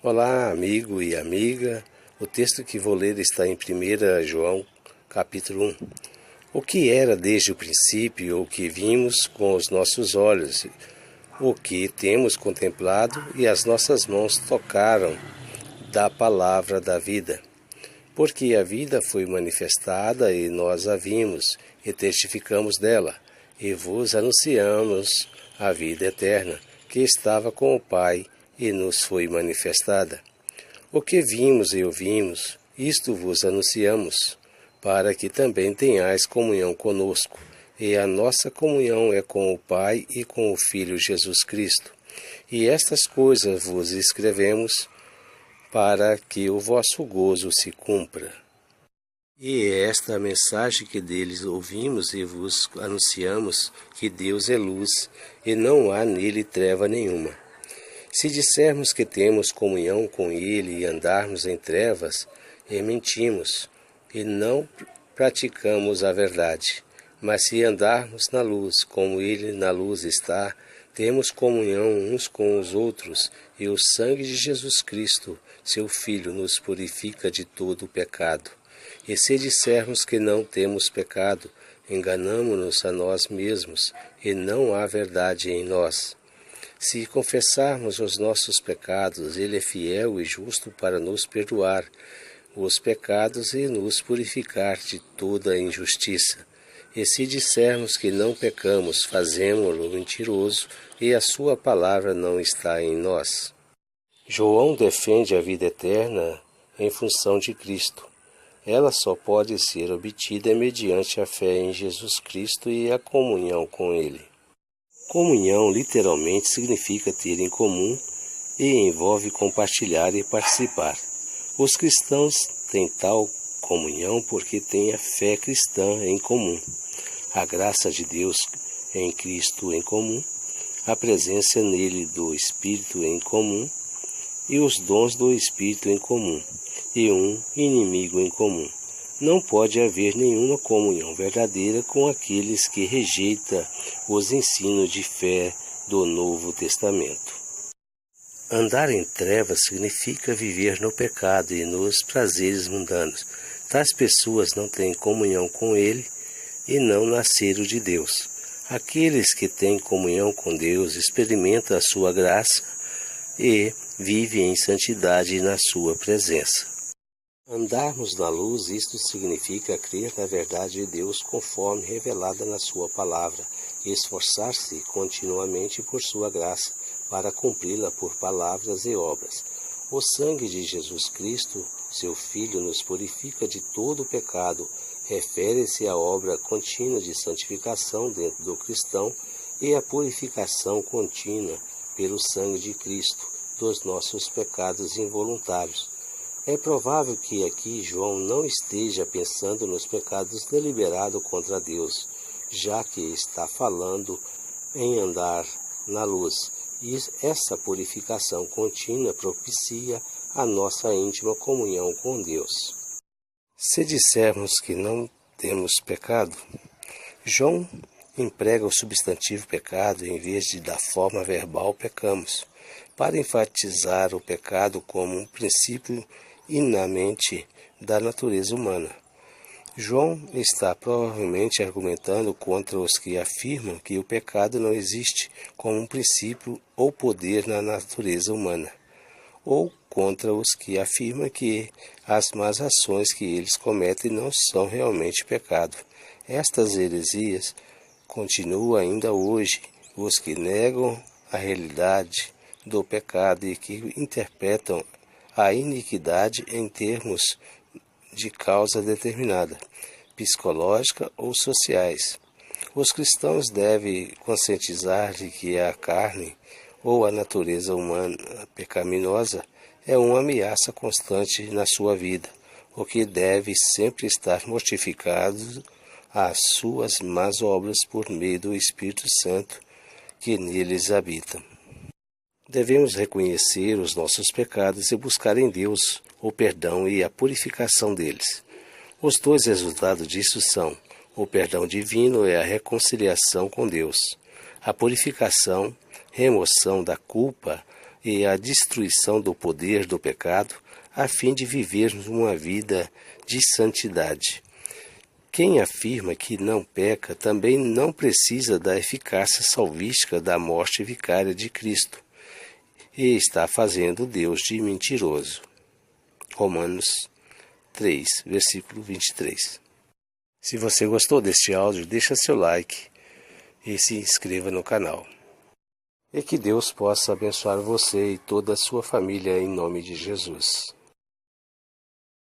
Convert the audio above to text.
Olá, amigo e amiga. O texto que vou ler está em 1 João, capítulo 1. O que era desde o princípio, o que vimos com os nossos olhos, o que temos contemplado e as nossas mãos tocaram da palavra da vida. Porque a vida foi manifestada e nós a vimos e testificamos dela, e vos anunciamos a vida eterna, que estava com o Pai e nos foi manifestada. O que vimos e ouvimos, isto vos anunciamos, para que também tenhais comunhão conosco, e a nossa comunhão é com o Pai e com o Filho Jesus Cristo. E estas coisas vos escrevemos, para que o vosso gozo se cumpra. E é esta a mensagem que deles ouvimos e vos anunciamos, que Deus é luz, e não há nele treva nenhuma. Se dissermos que temos comunhão com Ele e andarmos em trevas, mentimos, e não praticamos a verdade. Mas se andarmos na luz, como Ele na luz está, temos comunhão uns com os outros, e o sangue de Jesus Cristo, seu Filho, nos purifica de todo o pecado. E se dissermos que não temos pecado, enganamo-nos a nós mesmos, e não há verdade em nós. Se confessarmos os nossos pecados, Ele é fiel e justo para nos perdoar os pecados e nos purificar de toda injustiça. E se dissermos que não pecamos, fazemo-lo mentiroso, e a sua palavra não está em nós. João defende a vida eterna em função de Cristo. Ela só pode ser obtida mediante a fé em Jesus Cristo e a comunhão com Ele. Comunhão literalmente significa ter em comum e envolve compartilhar e participar. Os cristãos têm tal comunhão porque têm a fé cristã em comum, a graça de Deus em Cristo em comum, a presença nele do Espírito em comum e os dons do Espírito em comum, e um inimigo em comum. Não pode haver nenhuma comunhão verdadeira com aqueles que rejeitam os ensinos de fé do Novo Testamento. Andar em trevas significa viver no pecado e nos prazeres mundanos. Tais pessoas não têm comunhão com Ele e não nasceram de Deus. Aqueles que têm comunhão com Deus experimentam a sua graça e vivem em santidade na sua presença. Andarmos na luz, isto significa crer na verdade de Deus conforme revelada na sua palavra e esforçar-se continuamente por sua graça para cumpri-la por palavras e obras. O sangue de Jesus Cristo, seu Filho, nos purifica de todo o pecado, refere-se à obra contínua de santificação dentro do cristão e à purificação contínua pelo sangue de Cristo dos nossos pecados involuntários. É provável que aqui João não esteja pensando nos pecados deliberados contra Deus, já que está falando em andar na luz, e essa purificação contínua propicia a nossa íntima comunhão com Deus. Se dissermos que não temos pecado, João emprega o substantivo pecado em vez de da forma verbal pecamos, para enfatizar o pecado como um princípio inamente da natureza humana. João está provavelmente argumentando contra os que afirmam que o pecado não existe como um princípio ou poder na natureza humana, ou contra os que afirmam que as más ações que eles cometem não são realmente pecado. Estas heresias continuam ainda hoje. Os que negam a realidade do pecado e que interpretam a iniquidade em termos de causa determinada, psicológica ou sociais. Os cristãos devem conscientizar de que a carne ou a natureza humana pecaminosa é uma ameaça constante na sua vida, o que deve sempre estar mortificado às suas más obras por meio do Espírito Santo que neles habita. Devemos reconhecer os nossos pecados e buscar em Deus o perdão e a purificação deles. Os dois resultados disso são: o perdão divino é a reconciliação com Deus, a purificação, remoção da culpa e a destruição do poder do pecado, a fim de vivermos uma vida de santidade. Quem afirma que não peca também não precisa da eficácia salvífica da morte vicária de Cristo e está fazendo Deus de mentiroso. Romanos 3, versículo 23. Se você gostou deste áudio, deixa seu like e se inscreva no canal. E que Deus possa abençoar você e toda a sua família em nome de Jesus.